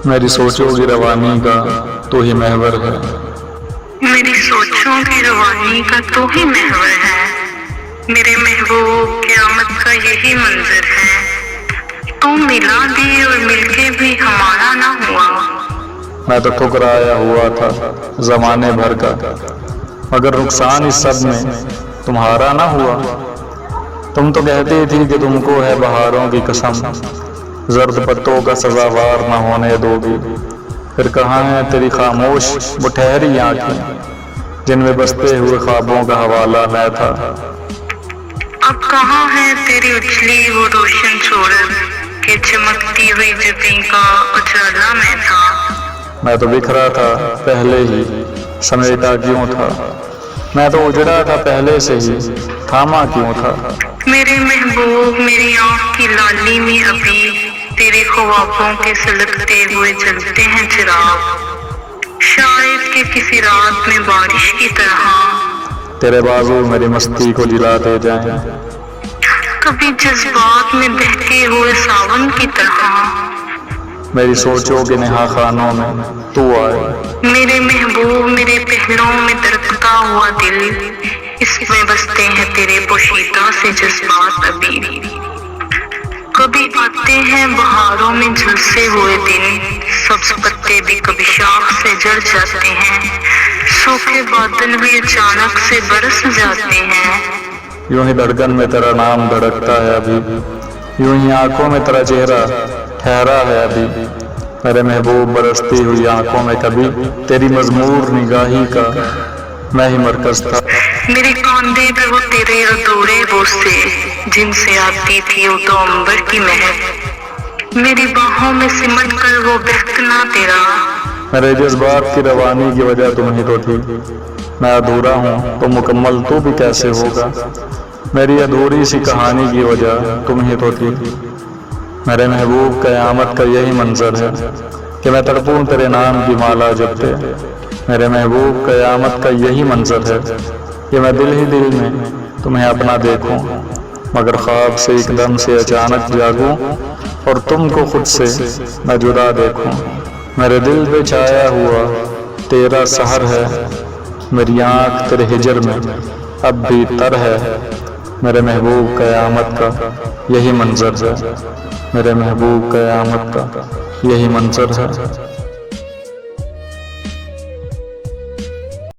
میری سوچوں کی روانی کا تو ہی محور ہے، میری سوچوں کی روانی کا تو ہی محور ہے، میرے محبوب قیامت کا یہی منظر ہے، تو ملا بھی اور مل کے بھی ہمارا نہ ہوا۔ میں تو ٹھکرایا ہوا تھا زمانے بھر کا، مگر نقصان اس سب میں تمہارا نہ ہوا۔ تم تو کہتی تھی کہ تم کو ہے بہاروں کی قسم، زرد پتوں کا سزاوار نہ ہونے دو گی۔ پھر کہاں ہے تیری خاموش وہ ٹھہری آنکھیں جن میں بستے ہوئے خوابوں کا حوالہ میں تھا؟ اب کہاں ہے تیری اچھلی وہ روشن صورت کہ چمکتی ہوئی جبیں کا اجالا میں تھا؟ میں تو بکھرا تھا پہلے ہی، سمیٹا کیوں تھا؟ میں تو اجڑا تھا پہلے سے ہی، تھاما کیوں تھا؟ میرے محبوب میری آنکھ کی لالی میں ابھی تیرے خوابوں کے سلگتے ہوئے جلتے ہیں چراغ، شاید کہ کسی رات میں بارش کی طرح تیرے بازو میری مستی کو جلاتے جائیں، کبھی جذبات میں بہتے ہوئے ساون کی طرح۔ میری سوچوں کے نہا خانوں میں تو آئے۔ میرے محبوب میرے پہلوں میں درکتا ہوا دل، اس میں بستے ہیں تیرے پوشیدہ سے جذبات ابھی۔ کبھی آتے ہیں بہاروں میں جھلسے ہوئے دن، سبز پتے بھی کبھی شاخ سے جڑ جاتے ہیں، سوکھے بادل بھی اچانک سے برس جاتے ہیں۔ یوں ہی دھڑکن میں تیرا نام دھڑکتا ہے ابھی، یوں ہی آنکھوں میں تیرا چہرہ ٹھہرا ہے ابھی۔ میرے محبوب برستی ہوئی آنکھوں میں کبھی تیری مضمور نگاہی کا میں ہی مرکز تھا۔ میرے کاندھے پہ وہ تیرے ادھورے بوسے جن سے آتی تھی وہ تو عنبر کی مہک، میری باہوں میں سمٹ کر وہ بہکنا تیرا۔ میرے جذبات کی روانی کی وجہ تم ہی تو تھی، میں ادھورا ہوں تو مکمل تو بھی کیسے ہوگا؟ میری ادھوری سی کہانی کی وجہ تم ہی تو تھی۔ میرے محبوب قیامت کا یہی منظر ہے کہ میں تڑپوں تیرے نام کی مالا جپتے۔ میرے محبوب قیامت کا یہی منظر ہے کہ میں دل ہی دل میں تمہیں اپنا دیکھوں، مگر خواب سے ایک دم سے اچانک جاگوں اور تم کو خود سے میں جدا دیکھوں۔ میرے دل پہ چھایا ہوا تیرا سحر ہے، میری آنکھ تیرے ہجر میں اب بھی تر ہے۔ میرے محبوب قیامت کا یہی منظر ہے، میرے محبوب قیامت کا یہی منظر ہے۔